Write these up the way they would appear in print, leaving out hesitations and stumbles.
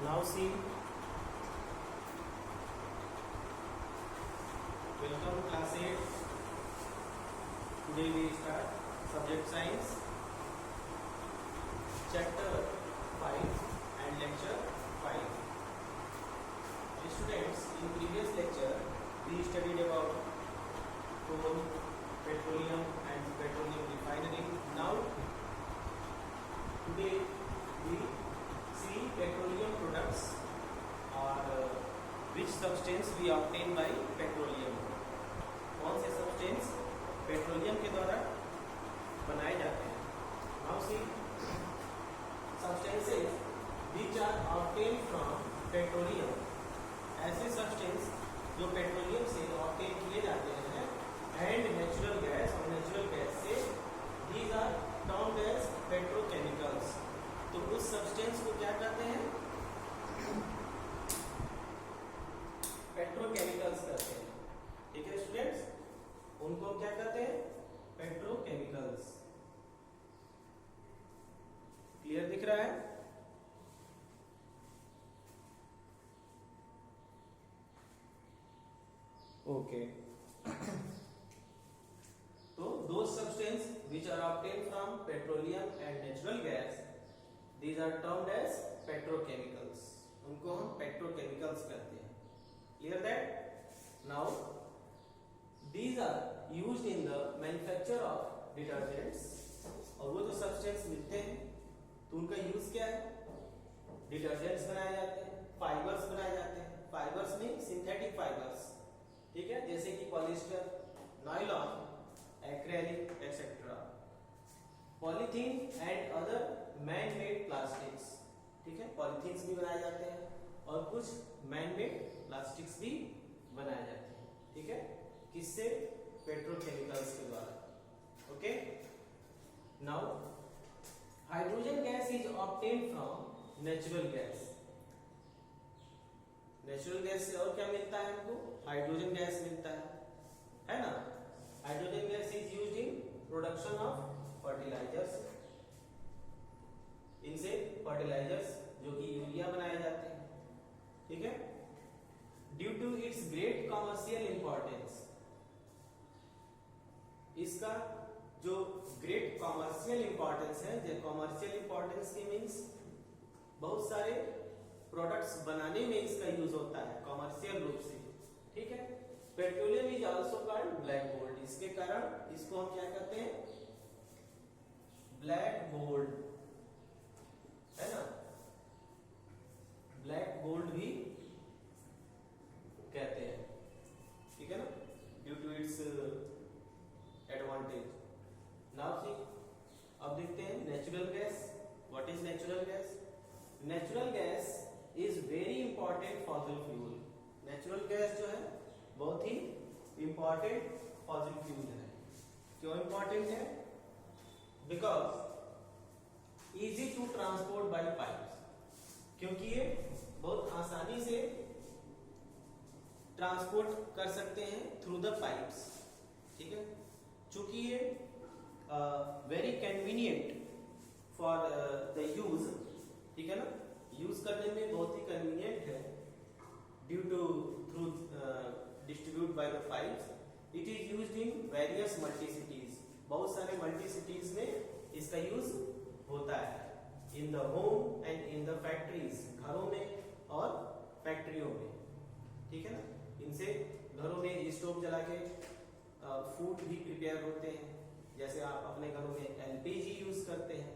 Now see, welcome to class 8. Today we start subject science, chapter 5 and lecture 5. Students, in previous lecture we studied about coal, petroleum and petroleum refinery. Now today we see petroleum products or which substance we obtain by petroleum. कौन से substance petroleum के द्वारा बनाए जाते हैं. Now see, substances which are obtained from petroleum, ऐसे substance जो petroleum से obtain किए जाते हैं and natural gas और natural gas से, these are termed as petrochemicals. तो उस सब्सटेंस को क्या कहते हैं? पेट्रोकेमिकल्स कहते हैं. ठीक है स्टूडेंट्स, उनको क्या कहते हैं? पेट्रोकेमिकल्स. क्लियर दिख रहा है? ओके. तो those substances which are obtained from petroleum and natural gas, these are termed as petrochemicals. उनको हम petrochemicals कहते हैं. Clear that? Now these are used in the manufacture of detergents. और वो जो substance मिलते हैं तो उनका यूज क्या है? डिटर्जेंट्स बनाए जाते हैं, फाइबर्स बनाए जाते हैं. फाइबर्स में सिंथेटिक फाइबर्स, ठीक है, जैसे कि polyester, nylon, acrylic etcetera, polythene and other man made plastics. ठीक है, पॉलीथीन्स भी बनाए जाते हैं और कुछ मैन मेड प्लास्टिक्स भी बनाए जाते हैं. ठीक है, किससे? पेट्रोकेमिकल्स के द्वारा. Okay. Now hydrogen gas is obtained from natural gas. Natural gas से और क्या मिलता है हमको? हाइड्रोजन गैस मिलता है ना. Hydrogen gas is used in production of fertilisers. इनसे फर्टिलाइजर्स जो कि यूरिया बनाए जाते हैं. ठीक है. Due to its great commercial importance, इसका जो ग्रेट कॉमर्शियल इंपॉर्टेंस है, जो कॉमर्शियल इंपॉर्टेंस के मीन्स बहुत सारे प्रोडक्ट्स बनाने में इसका यूज होता है कॉमर्शियल रूप से. ठीक है. Petroleum is also called black gold. इसके कारण इसको हम क्या कहते हैं? ब्लैक गोल्ड, है ना. ब्लैक गोल्ड भी कहते हैं. ठीक है ना, due to its advantage. Now see, अब देखते हैं natural gas. What is natural gas? Natural gas is very important fossil fuel. Natural gas जो है बहुत ही इंपॉर्टेंट फॉसिल फ्यूल है. क्यों इंपॉर्टेंट है? Because easy to transport by pipes. क्योंकि ये बहुत आसानी से ट्रांसपोर्ट कर सकते हैं थ्रू द पाइप्स. ठीक है. चूंकि ये very convenient for the use. ठीक है ना, यूज करने में बहुत ही कन्वीनियंट है. Due to through distribute by the pipes. It is used in various multi cities. बहुत सारे मल्टी सिटीज में इसका यूज होता है. In the home and in the factories, घरों में और फैक्ट्रियों में. ठीक है ना. इनसे घरों में स्टोव जला के फूड भी प्रिपेयर होते हैं. जैसे आप अपने घरों में एलपीजी यूज करते हैं.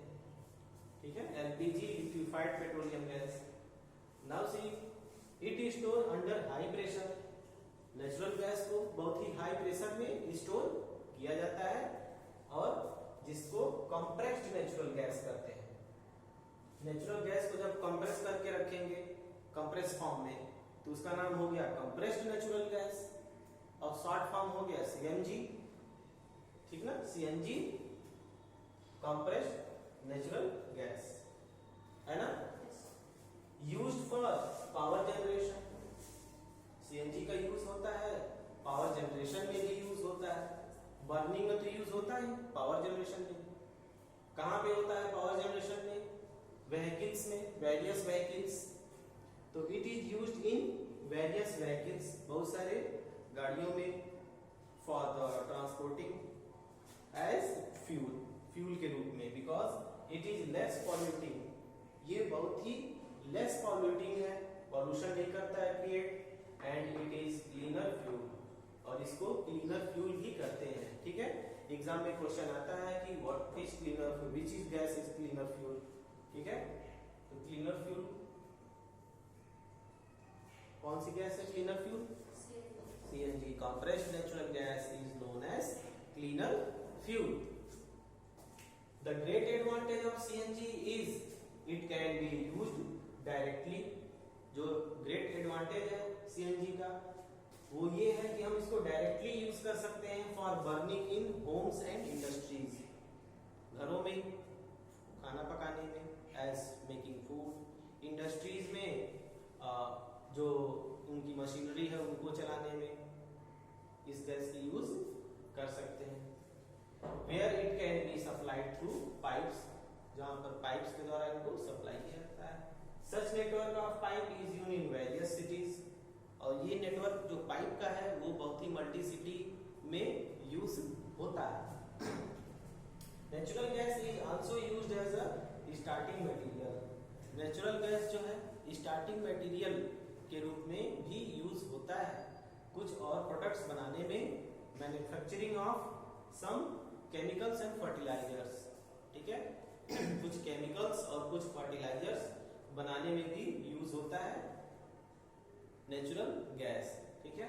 ठीक है, LPG liquefied petroleum gas. Now see, it is store under high pressure. Natural gas को बहुत ही हाई प्रेशर में स्टोर किया जाता है और जिसको कंप्रेस्ड नेचुरल गैस कहते हैं. नेचुरल गैस को जब कंप्रेस करके रखेंगे कंप्रेस फॉर्म में, तो उसका नाम हो गया कंप्रेस्ड नेचुरल गैस और शॉर्ट फॉर्म हो गया सीएनजी. ठीक ना, सीएनजी, कंप्रेस्ड नेचुरल गैस, है ना. Used for power generation. CNG का यूज होता है पावर जनरेशन में भी यूज होता है. बर्निंग में तो यूज होता है, पावर जनरेशन में कहां पे होता है? पावर जनरेशन में, व्हीकल्स में, वेरियस व्हीकल्स तो it is used in various vehicles, बहुत सारे गाड़ियों में, for the transporting as fuel के रूप में, because it is less polluting, ये बहुत ही लेस पॉल्यूटिंग है, पॉल्यूशन नहीं करता है create, and it is cleaner fuel, और इसको क्लीनर फ्यूल भी करते हैं। ठीक है, एग्जाम में क्वेश्चन आता है कि what is cleaner fuel, which is gas is cleaner fuel. ठीक है, तो क्लीनर फ्यूल कौन सी गैस है cleaner fuel? CNG, compressed natural gas is known as cleaner fuel. The great advantage of CNG is it can be used directly. जो great advantage है CNG का वो ये है कि हम इसको डायरेक्टली यूज कर सकते हैं for burning in homes and industries, घरों में खाना पकाने में, एज मेकिंग फूड, इंडस्ट्रीज में जो उनकी मशीनरी है उनको चलाने में इस गैस की यूज कर सकते हैं। Where it can be supplied through pipes, जहां पर पाइप्स के द्वारा इनको सप्लाई किया जाता है। Such network of pipe is used in various cities, और ये नेटवर्क जो पाइप का है वो बहुत ही मल्टी सिटी में यूज होता है। Natural gas is also used as a starting material, natural gas जो है स्टार्टिंग मटेरियल के रूप में भी यूज होता है कुछ और प्रोडक्ट्स बनाने में, manufacturing of some chemicals and fertilisers. ठीक है, कुछ केमिकल्स और कुछ फर्टिलाइजर्स बनाने में भी यूज होता है नेचुरल गैस। ठीक है,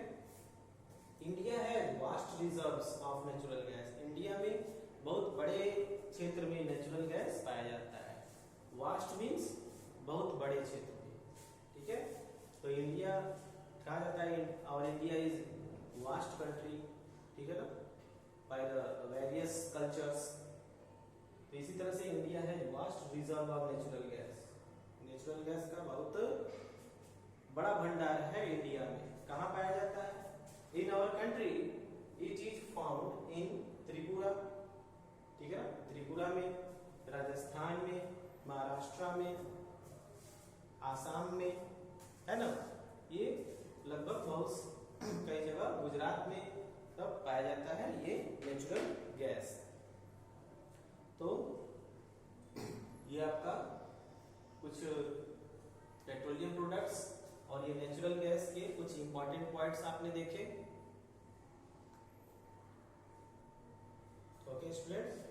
India has vast reserves of natural gas, India में बहुत बड़े क्षेत्र में नेचुरल गैस पाया जाता है। वास्ट मीन्स बहुत बड़े क्षेत्र में। ठीक है, तो इंडिया कहा जाता है और इंडिया इज वास्ट कंट्री। ठीक है ना, बाय द वेरियस कल्चर्स। तो इसी तरह से इंडिया है vast reserve of natural gas, natural gas का बहुत बड़ा भंडार है इंडिया में। कहाँ पाया जाता है? In our country it is found in Tripura. ठीक है, त्रिपुरा में, राजस्थान में, महाराष्ट्र में, आसाम में, है ना, ये लगभग बहुत कई जगह, गुजरात में तब पाया जाता है ये नेचुरल गैस। तो ये आपका कुछ पेट्रोलियम प्रोडक्ट्स और ये नेचुरल गैस के कुछ इंपॉर्टेंट पॉइंट्स आपने देखे। Okay students,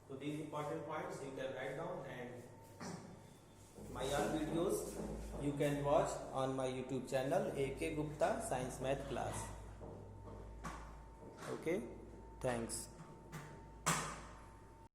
so these important points you can write down, and my all videos you can watch on my YouTube channel AK Gupta Science Math Class. Okay, thanks.